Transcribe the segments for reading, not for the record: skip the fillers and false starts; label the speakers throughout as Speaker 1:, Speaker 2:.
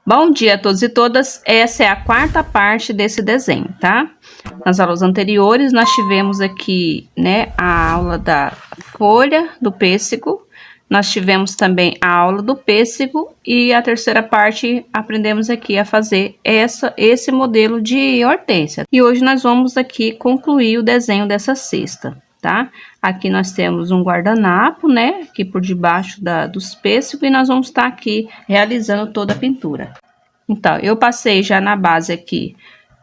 Speaker 1: Bom dia a todos e todas, essa é a quarta parte desse desenho, tá? Nas aulas anteriores nós tivemos aqui, né, a aula da folha do pêssego, nós tivemos também a aula do pêssego e a terceira parte aprendemos aqui a fazer esse modelo de hortênsia. E hoje nós vamos aqui concluir o desenho dessa cesta, tá? Aqui nós temos um guardanapo, né, aqui por debaixo dos pêssegos e nós vamos estar aqui realizando toda a pintura. Então, eu passei já na base aqui,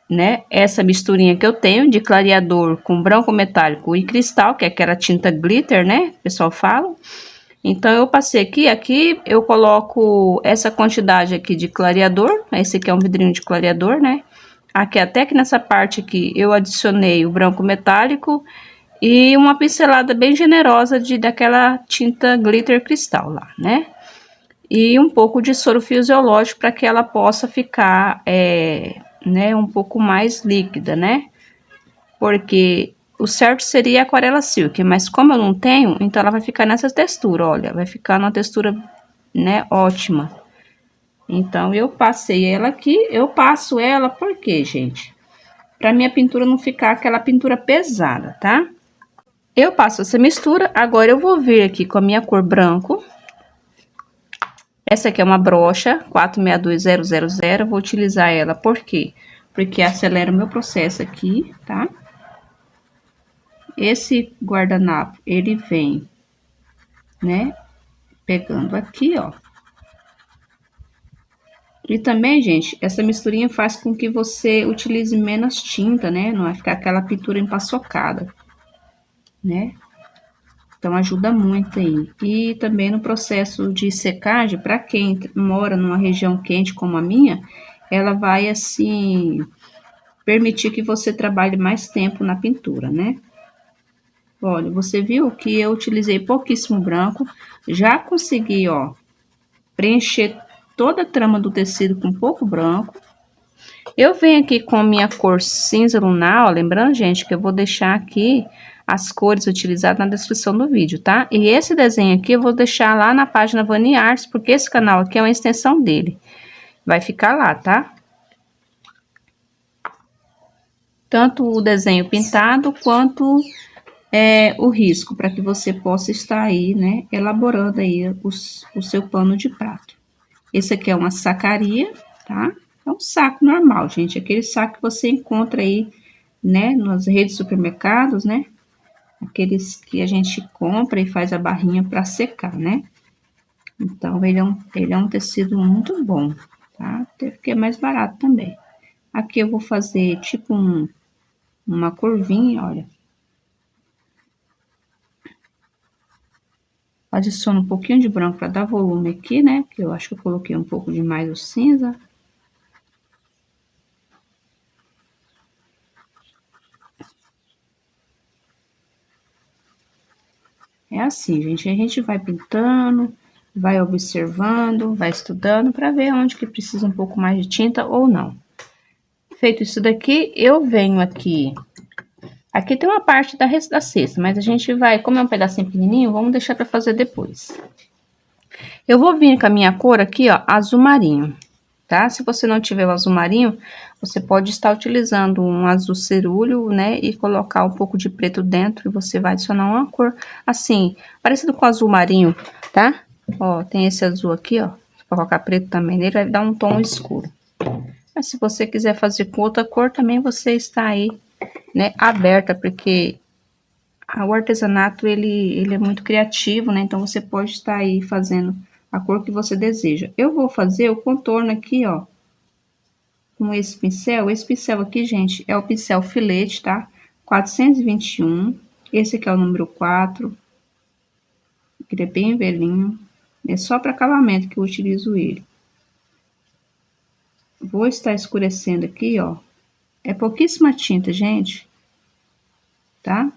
Speaker 1: né, essa misturinha que eu tenho de clareador com branco metálico e cristal, que é aquela tinta glitter, né, o pessoal fala. Então, eu passei aqui eu coloco essa quantidade aqui de clareador, esse aqui é um vidrinho de clareador, né. Aqui, até que nessa parte aqui, eu adicionei o branco metálico e uma pincelada bem generosa daquela tinta glitter cristal lá, né. E um pouco de soro fisiológico para que ela possa ficar, né, um pouco mais líquida, né? Porque o certo seria aquarela silk, mas como eu não tenho, então ela vai ficar nessa textura, olha, vai ficar numa textura, né, ótima. Então, eu passei ela aqui, eu passo ela por quê, gente? Para minha pintura não ficar aquela pintura pesada, tá? Eu passo essa mistura, agora eu vou vir aqui com a minha cor branco. Essa aqui é uma brocha 462000, vou utilizar ela, por quê? Porque acelera o meu processo aqui, tá? Esse guardanapo, ele vem, né, pegando aqui, ó. E também, gente, essa misturinha faz com que você utilize menos tinta, né? Não vai ficar aquela pintura empaçocada, né? Então, ajuda muito aí. E também no processo de secagem, para quem mora numa região quente como a minha, ela vai, assim, permitir que você trabalhe mais tempo na pintura, né? Olha, você viu que eu utilizei pouquíssimo branco, já consegui, ó, preencher toda a trama do tecido com pouco branco. Eu venho aqui com a minha cor cinza lunar, ó, lembrando, gente, que eu vou deixar aqui as cores utilizadas na descrição do vídeo, tá? E esse desenho aqui eu vou deixar lá na página Vani Arts, porque esse canal aqui é uma extensão dele. Vai ficar lá, tá? Tanto o desenho pintado, quanto o risco, para que você possa estar aí, né, elaborando aí o seu pano de prato. Esse aqui é uma sacaria, tá? É um saco normal, gente, aquele saco que você encontra aí, né, nas redes de supermercados, né? Aqueles que a gente compra e faz a barrinha para secar, né? Então, ele é um tecido muito bom, tá? Até porque é mais barato também. Aqui eu vou fazer tipo uma curvinha, olha. Adiciono um pouquinho de branco para dar volume aqui, né? Porque eu acho que eu coloquei um pouco demais o cinza. É assim, gente, a gente vai pintando, vai observando, vai estudando para ver onde que precisa um pouco mais de tinta ou não. Feito isso daqui, eu venho aqui. Aqui tem uma parte da cesta, mas a gente vai, como é um pedacinho pequenininho, vamos deixar para fazer depois. Eu vou vir com a minha cor aqui, ó, azul marinho, tá? Se você não tiver o azul marinho, você pode estar utilizando um azul cerúleo, né? E colocar um pouco de preto dentro e você vai adicionar uma cor assim, parecido com o azul marinho, tá? Ó, tem esse azul aqui, ó. Se colocar preto também nele, vai dar um tom escuro. Mas se você quiser fazer com outra cor, também você está aí, né, aberta, porque o artesanato, ele é muito criativo, né? Então, você pode estar aí fazendo a cor que você deseja. Eu vou fazer o contorno aqui, ó, com esse pincel. Esse pincel aqui, gente, é o pincel filete, tá? 421. Esse aqui é o número 4. Ele é bem velhinho. É só para acabamento que eu utilizo ele. Vou estar escurecendo aqui, ó. É pouquíssima tinta, gente. Tá?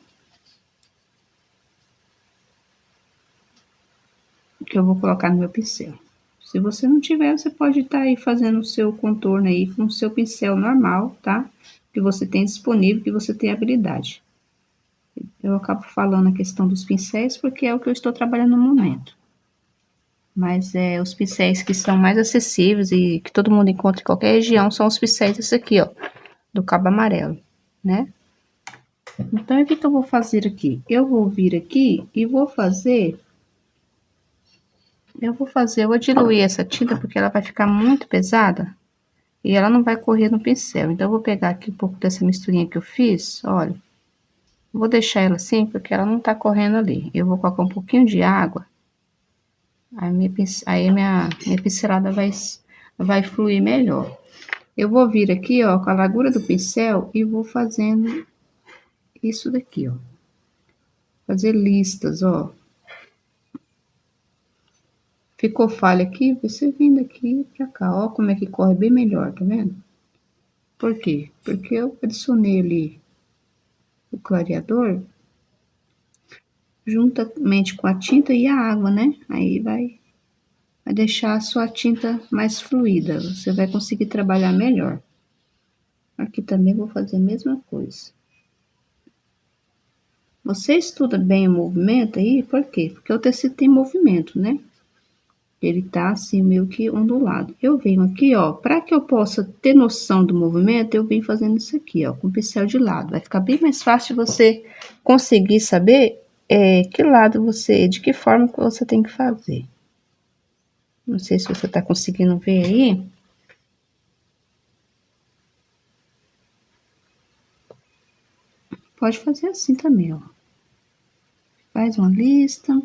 Speaker 1: Que eu vou colocar no meu pincel. Se você não tiver, você pode estar aí fazendo o seu contorno aí com o seu pincel normal, tá? Que você tem disponível, que você tem habilidade. Eu acabo falando a questão dos pincéis porque é o que eu estou trabalhando no momento. Mas os pincéis que são mais acessíveis e que todo mundo encontra em qualquer região são os pincéis esse aqui, ó, do Cabo Amarelo, né? Então, o que que eu vou fazer aqui? Eu vou vir aqui e vou fazer... eu vou diluir essa tinta porque ela vai ficar muito pesada e ela não vai correr no pincel. Então, eu vou pegar aqui um pouco dessa misturinha que eu fiz, olha. Vou deixar ela assim porque ela não tá correndo ali. Eu vou colocar um pouquinho de água. Aí minha pincelada vai fluir melhor. Eu vou vir aqui, ó, com a largura do pincel e vou fazendo isso daqui, ó. Fazer listas, ó. Ficou falha aqui, você vem daqui pra cá, ó, como é que corre bem melhor, tá vendo? Por quê? Porque eu adicionei ali o clareador juntamente com a tinta e a água, né? Aí vai deixar a sua tinta mais fluida, você vai conseguir trabalhar melhor. Aqui também vou fazer a mesma coisa. Você estuda bem o movimento aí, por quê? Porque o tecido tem movimento, né? Ele tá assim, meio que ondulado. Eu venho aqui, ó, para que eu possa ter noção do movimento, eu venho fazendo isso aqui, ó, com o pincel de lado. Vai ficar bem mais fácil você conseguir saber que lado de que forma que você tem que fazer. Não sei se você tá conseguindo ver aí. Pode fazer assim também, ó. Faz uma lista.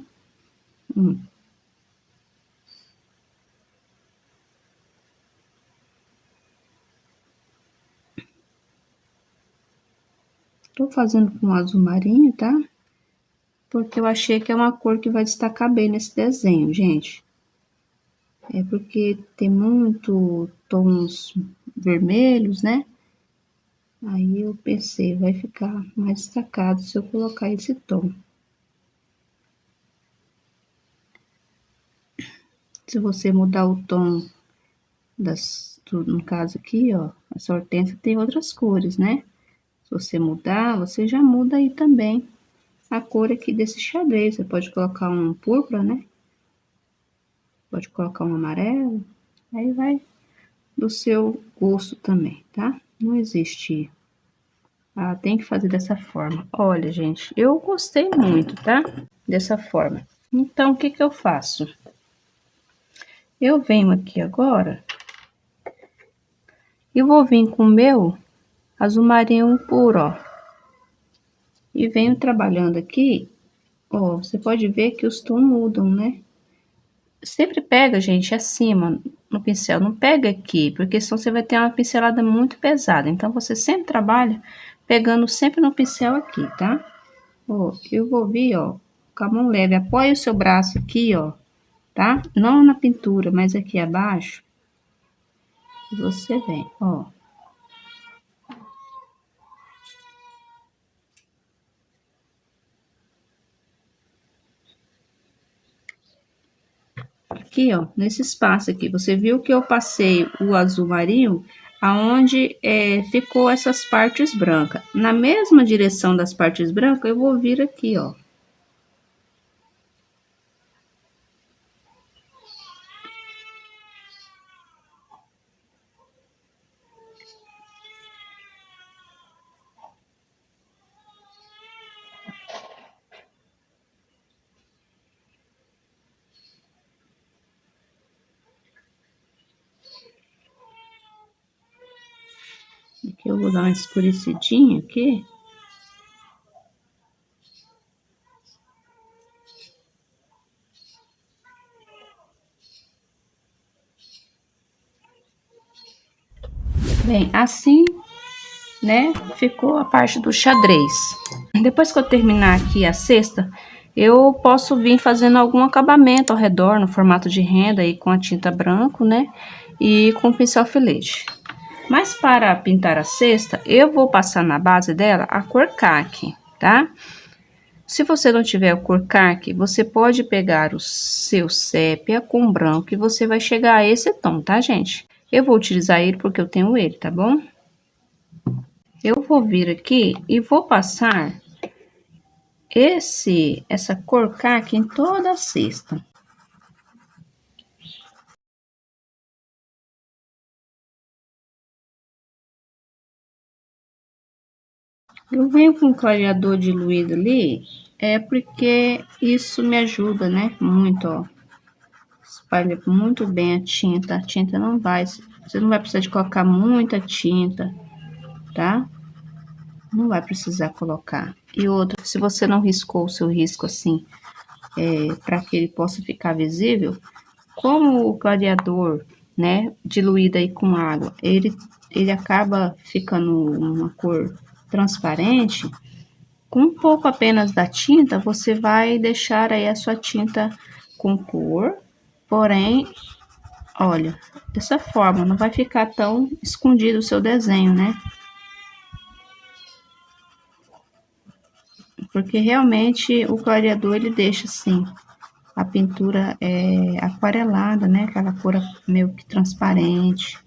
Speaker 1: Tô fazendo com azul marinho, tá? Porque eu achei que é uma cor que vai destacar bem nesse desenho, gente. É porque tem muito tons vermelhos, né? Aí eu pensei, vai ficar mais destacado se eu colocar esse tom. Se você mudar o tom no caso aqui, ó, essa hortênsia tem outras cores, né? Se você mudar, você já muda aí também a cor aqui desse xadrez. Você pode colocar um púrpura, né? Pode colocar um amarelo. Aí vai do seu gosto também, tá? Não existe. Ah, tem que fazer dessa forma. Olha, gente, eu gostei muito, tá? Dessa forma. Então, o que que eu faço? Eu venho aqui agora e vou vir com o meu azul marinho puro, ó. E venho trabalhando aqui, ó, você pode ver que os tons mudam, né? Sempre pega, gente, acima no pincel, não pega aqui, porque senão você vai ter uma pincelada muito pesada. Então, você sempre trabalha pegando sempre no pincel aqui, tá? Ó, eu vou vir, ó, com a mão leve, apoia o seu braço aqui, ó, tá? Não na pintura, mas aqui abaixo. Você vem, ó. Aqui, ó, nesse espaço aqui, você viu que eu passei o azul marinho aonde ficou essas partes brancas. Na mesma direção das partes brancas, eu vou vir aqui, ó. Aqui eu vou dar uma escurecidinha aqui. Bem, assim, né, ficou a parte do xadrez. Depois que eu terminar aqui a cesta, eu posso vir fazendo algum acabamento ao redor, no formato de renda, aí com a tinta branco, né, e com o pincel filete. Mas para pintar a cesta, eu vou passar na base dela a cor caque, tá? Se você não tiver a cor caque, você pode pegar o seu sépia com branco e você vai chegar a esse tom, tá, gente? Eu vou utilizar ele porque eu tenho ele, tá bom? Eu vou vir aqui e vou passar essa cor caque em toda a cesta. Eu venho com clareador diluído ali, porque isso me ajuda, né? Muito, ó. Espalha muito bem a tinta. A tinta não vai, você não vai precisar de colocar muita tinta, tá? Não vai precisar colocar. E outra, se você não riscou o seu risco assim, para que ele possa ficar visível, como o clareador, né, diluído aí com água, ele acaba ficando uma cor transparente, com um pouco apenas da tinta, você vai deixar aí a sua tinta com cor, porém, olha, dessa forma, não vai ficar tão escondido o seu desenho, né? Porque realmente o clareador, ele deixa assim, a pintura aquarelada, né? Aquela cor meio que transparente.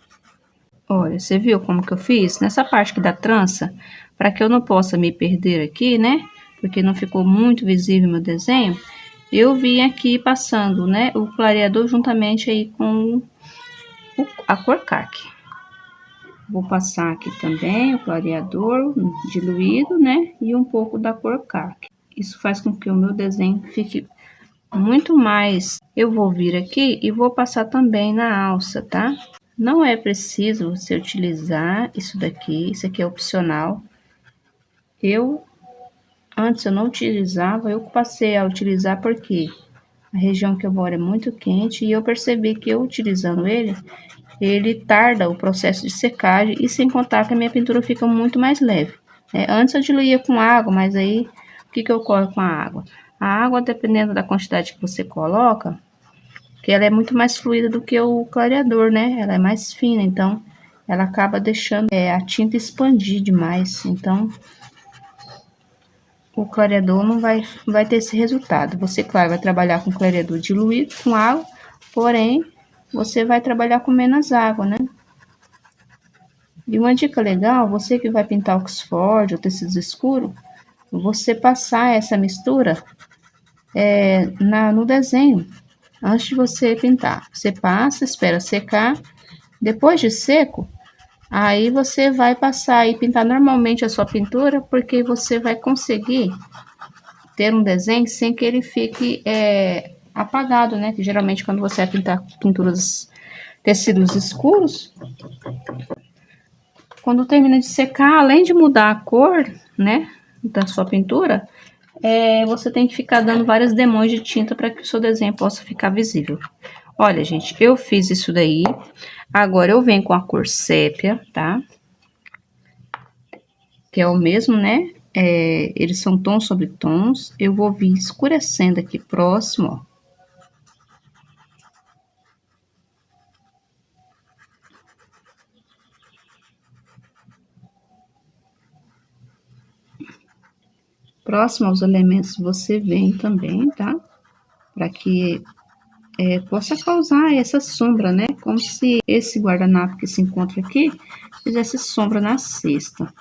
Speaker 1: Olha, você viu como que eu fiz? Nessa parte aqui da trança, para que eu não possa me perder aqui, né? Porque não ficou muito visível meu desenho, eu vim aqui passando, né? O clareador juntamente aí com a cor caque. Vou passar aqui também o clareador diluído, né? E um pouco da cor caque. Isso faz com que o meu desenho fique muito mais. Eu vou vir aqui e vou passar também na alça, tá? Não é preciso você utilizar isso aqui é opcional. Antes eu não utilizava, eu passei a utilizar porque a região que eu moro é muito quente e eu percebi que eu utilizando ele tarda o processo de secagem e sem contar que a minha pintura fica muito mais leve. Antes eu diluía com água, mas aí o que ocorre com a água? A água, dependendo da quantidade que você coloca, que ela é muito mais fluida do que o clareador, né? Ela é mais fina, então ela acaba deixando a tinta expandir demais. Então, o clareador não vai ter esse resultado. Você, claro, vai trabalhar com clareador diluído com água, porém, você vai trabalhar com menos água, né? E uma dica legal, você que vai pintar Oxford ou tecidos escuros, você passar essa mistura no desenho, antes de você pintar. Você passa, espera secar, depois de seco, aí você vai passar e pintar normalmente a sua pintura, porque você vai conseguir ter um desenho sem que ele fique apagado, né? Que geralmente quando você vai pintar pinturas, tecidos escuros, quando termina de secar, além de mudar a cor, né, da sua pintura, você tem que ficar dando várias demãos de tinta para que o seu desenho possa ficar visível. Olha, gente, eu fiz isso daí. Agora eu venho com a cor sépia, tá? Que é o mesmo, né? Eles são tons sobre tons. Eu vou vir escurecendo aqui próximo, ó. Próximo aos elementos você vem também, tá? Para que possa causar essa sombra, né? Como se esse guardanapo que se encontra aqui fizesse sombra na cesta.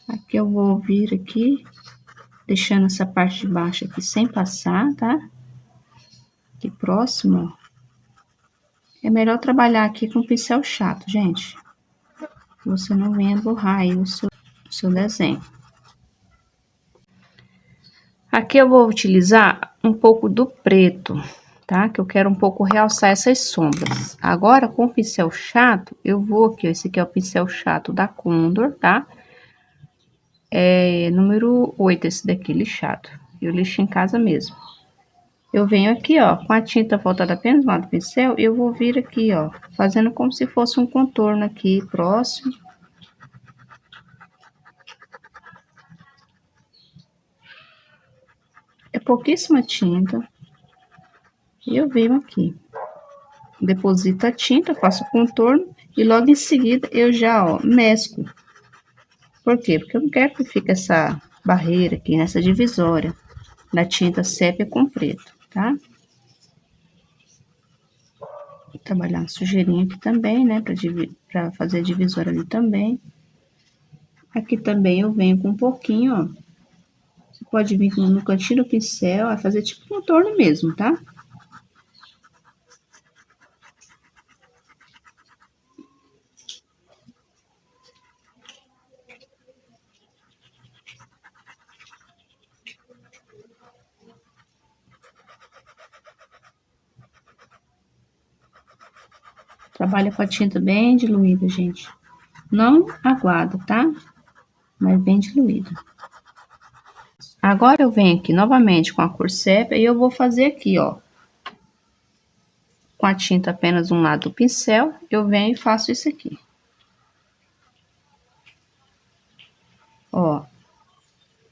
Speaker 1: Aqui eu vou vir aqui, deixando essa parte de baixo aqui sem passar, tá? Aqui próximo, ó. É melhor trabalhar aqui com pincel chato, gente. Você não venha borrar aí o seu desenho. Aqui eu vou utilizar um pouco do preto, tá? Que eu quero um pouco realçar essas sombras. Agora, com o pincel chato, eu vou aqui, ó, esse aqui é o pincel chato da Condor, tá? Número 8, esse daqui, lixado. Eu lixo em casa mesmo. Eu venho aqui, ó, com a tinta voltada apenas no lado do pincel, e eu vou vir aqui, ó, fazendo como se fosse um contorno aqui, próximo. É pouquíssima tinta. E eu venho aqui. Deposito a tinta, faço o contorno, e logo em seguida eu já, ó, mesclo. Por quê? Porque eu não quero que fique essa barreira aqui, nessa divisória da tinta sépia com preto, tá? Vou trabalhar uma sujeirinha aqui também, né? Pra fazer a divisória ali também. Aqui também eu venho com um pouquinho, ó. Você pode vir no cantinho do pincel, a fazer tipo contorno mesmo, tá? Trabalha com a tinta bem diluída, gente. Não aguada, tá? Mas bem diluída. Agora eu venho aqui novamente com a cor sépia e eu vou fazer aqui, ó. Com a tinta apenas um lado do pincel, eu venho e faço isso aqui. Ó,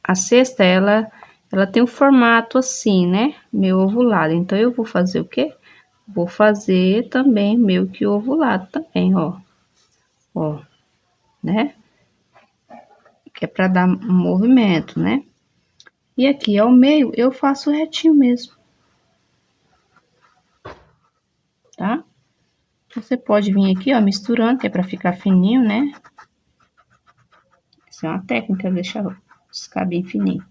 Speaker 1: a cesta, ela tem um formato assim, né? Meio ovulado. Então, eu vou fazer o quê? Vou fazer também meio que ovulado também, ó. Ó, né? Que é pra dar um movimento, né? E aqui ao meio, eu faço retinho mesmo. Tá? Você pode vir aqui, ó, misturando, que é pra ficar fininho, né? Essa é uma técnica, deixar ficar bem fininho.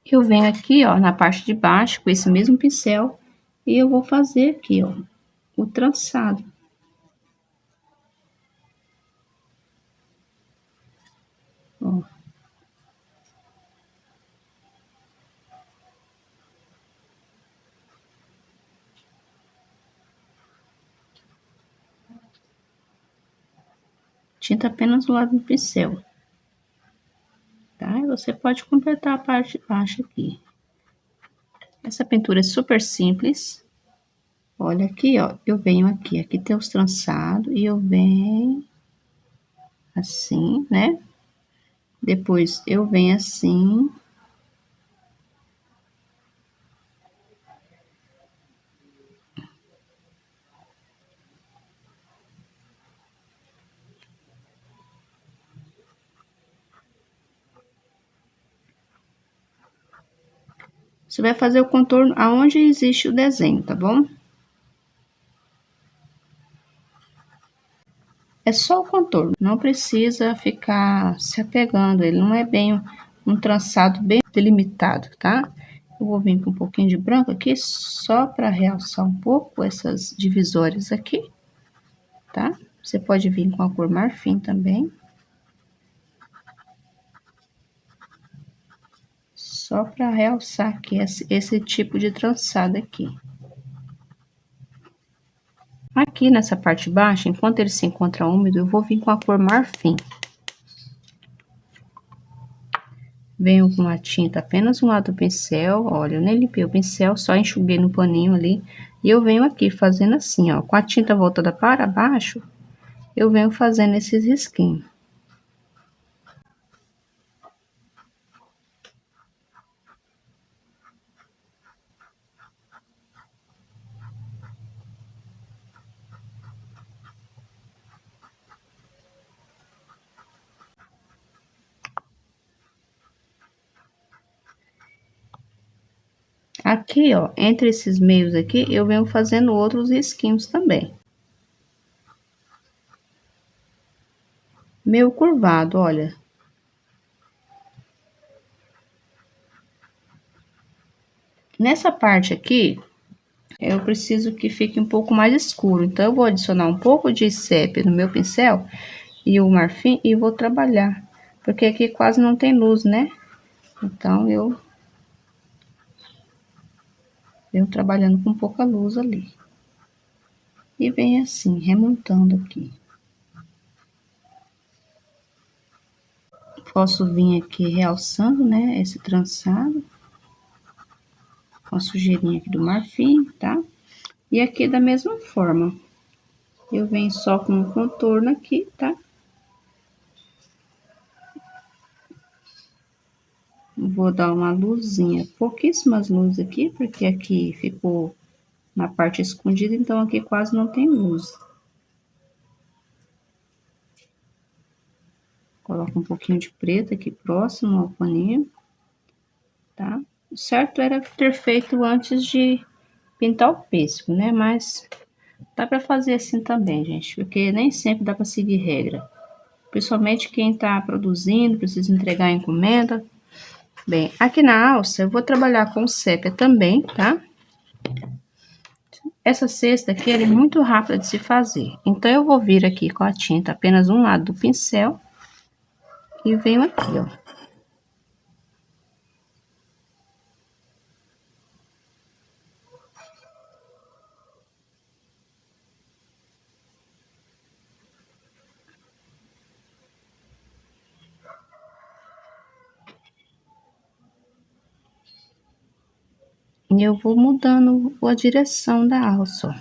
Speaker 1: Eu venho aqui, ó, na parte de baixo, com esse mesmo pincel, e eu vou fazer aqui, ó, o trançado. Ó. Tinta apenas do lado do pincel. Tá? E você pode completar a parte de baixo aqui. Essa pintura é super simples. Olha aqui, ó, eu venho aqui, aqui tem os trançados, e eu venho assim, né? Depois eu venho assim. Você vai fazer o contorno aonde existe o desenho, tá bom? É só o contorno, não precisa ficar se apegando, ele não é bem um traçado bem delimitado, tá? Eu vou vir com um pouquinho de branco aqui, só para realçar um pouco essas divisórias aqui, tá? Você pode vir com a cor marfim também. Só para realçar aqui esse tipo de trançado aqui. Aqui nessa parte baixa, enquanto ele se encontra úmido, eu vou vir com a cor marfim. Venho com a tinta apenas um lado do pincel, olha, eu nem limpei o pincel, só enxuguei no paninho ali. E eu venho aqui fazendo assim, ó, com a tinta voltada para baixo, eu venho fazendo esses risquinhos. Aqui, ó, entre esses meios aqui, eu venho fazendo outros risquinhos também. Meio curvado, olha. Nessa parte aqui, eu preciso que fique um pouco mais escuro. Então, eu vou adicionar um pouco de sépia no meu pincel e o marfim e vou trabalhar. Porque aqui quase não tem luz, né? Então, eu venho trabalhando com pouca luz ali. E vem assim, remontando aqui. Posso vir aqui realçando, né, esse trançado. Com a sujeirinha aqui do marfim, tá? E aqui da mesma forma. Eu venho só com um contorno aqui, tá? Vou dar uma luzinha, pouquíssimas luzes aqui, porque aqui ficou na parte escondida, então aqui quase não tem luz. Coloco um pouquinho de preto aqui próximo ao paninho, tá? O certo era ter feito antes de pintar o pêssego, né? Mas dá pra fazer assim também, gente, porque nem sempre dá pra seguir regra. Principalmente quem tá produzindo, precisa entregar a encomenda. Bem, aqui na alça eu vou trabalhar com sépia também, tá? Essa cesta aqui ela é muito rápida de se fazer. Então, eu vou vir aqui com a tinta apenas um lado do pincel e venho aqui, ó. E eu vou mudando a direção da alça, ó.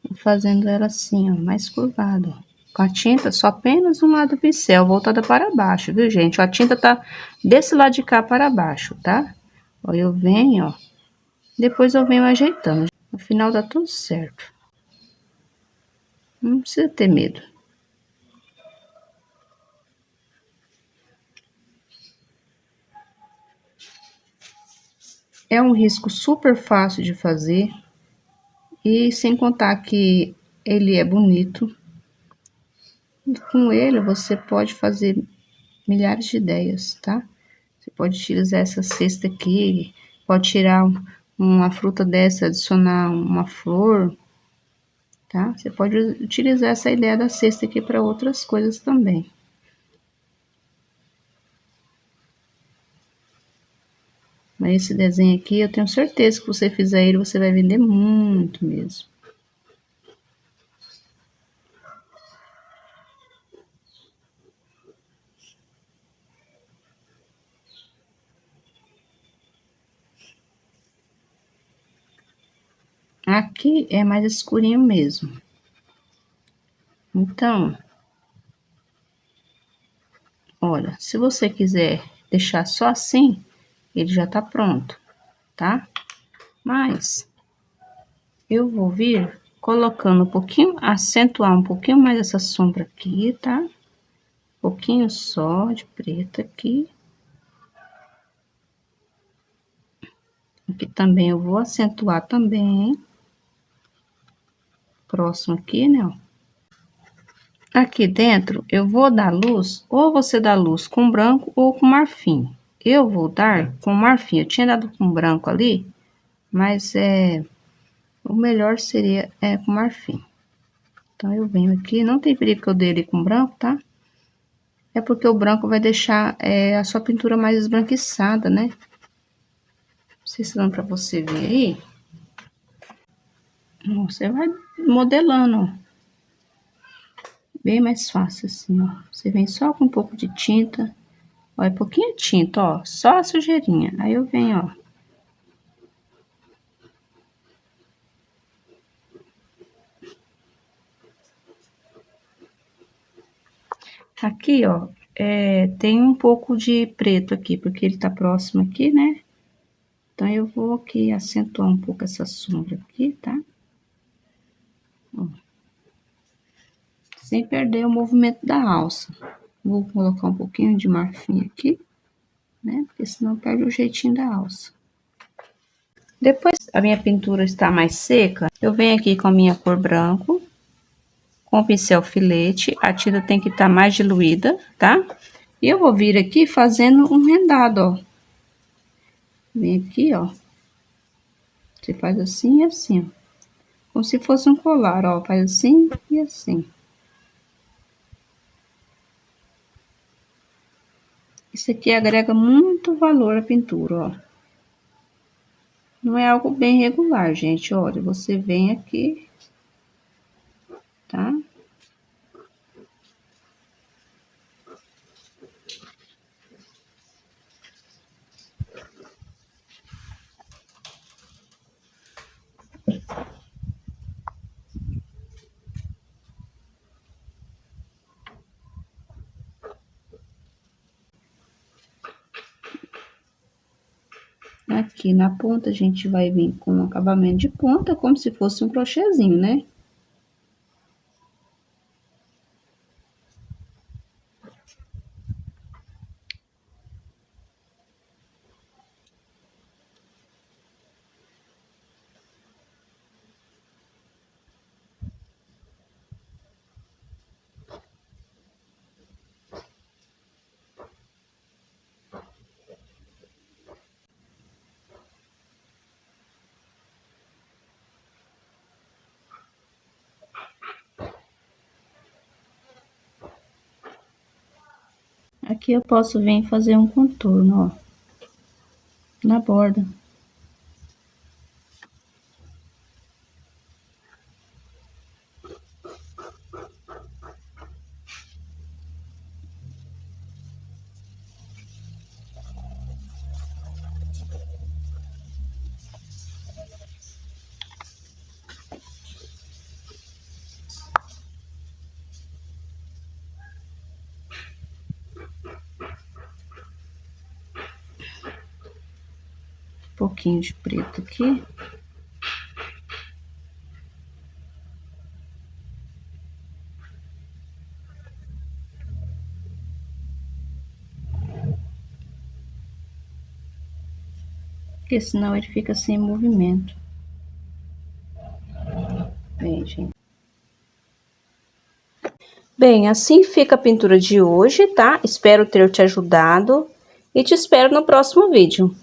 Speaker 1: Vou fazendo ela assim, ó, mais curvada, ó. Com a tinta, só apenas um lado do pincel, voltada para baixo, viu, gente? A tinta tá desse lado de cá para baixo, tá? Ó, eu venho, ó. Depois eu venho ajeitando. No final dá tudo certo. Não precisa ter medo. É um risco super fácil de fazer. E sem contar que ele é bonito. E com ele você pode fazer milhares de ideias, tá? Você pode utilizar essa cesta aqui, pode tirar uma fruta dessa, adicionar uma flor, tá? Você pode utilizar essa ideia da cesta aqui para outras coisas também. Mas esse desenho aqui, eu tenho certeza que você fizer ele, você vai vender muito mesmo. Aqui é mais escurinho mesmo. Então, olha, se você quiser deixar só assim, ele já tá pronto, tá? Mas eu vou vir colocando um pouquinho, acentuar um pouquinho mais essa sombra aqui, tá? Um pouquinho só de preto aqui. Aqui também eu vou acentuar também. Próximo aqui, né, ó. Aqui dentro eu vou dar luz, ou você dá luz com branco ou com marfim. Eu vou dar com marfim. Eu tinha dado com branco ali, mas o melhor seria com marfim. Então eu venho aqui, não tem perigo que eu dê ele com branco, tá? É porque o branco vai deixar a sua pintura mais esbranquiçada, né? Não sei se dá pra você ver aí. Você vai modelando, ó. Bem mais fácil assim, ó. Você vem só com um pouco de tinta. Ó, é pouquinho tinta, ó. Só a sujeirinha. Aí eu venho, ó. Aqui, ó. Tem um pouco de preto aqui, porque ele tá próximo aqui, né? Então, eu vou aqui acentuar um pouco essa sombra aqui, tá? Ó. Sem perder o movimento da alça. Vou colocar um pouquinho de marfim aqui, né? Porque senão perde o jeitinho da alça. Depois a minha pintura está mais seca, eu venho aqui com a minha cor branco, com o pincel filete, a tinta tem que estar mais diluída, tá? E eu vou vir aqui fazendo um rendado, ó. Vem aqui, ó. Você faz assim e assim, ó. Como se fosse um colar, ó. Faz assim e assim. Isso aqui agrega muito valor à pintura, ó. Não é algo bem regular, gente. Olha, você vem aqui, tá? Aqui na ponta a gente vai vir com um acabamento de ponta, como se fosse um crochêzinho, né? Aqui eu posso vir fazer um contorno, ó, na borda. pouquinho de preto aqui. Porque senão ele fica sem movimento. Bem, gente. Bem, assim fica a pintura de hoje, tá? Espero ter te ajudado e te espero no próximo vídeo.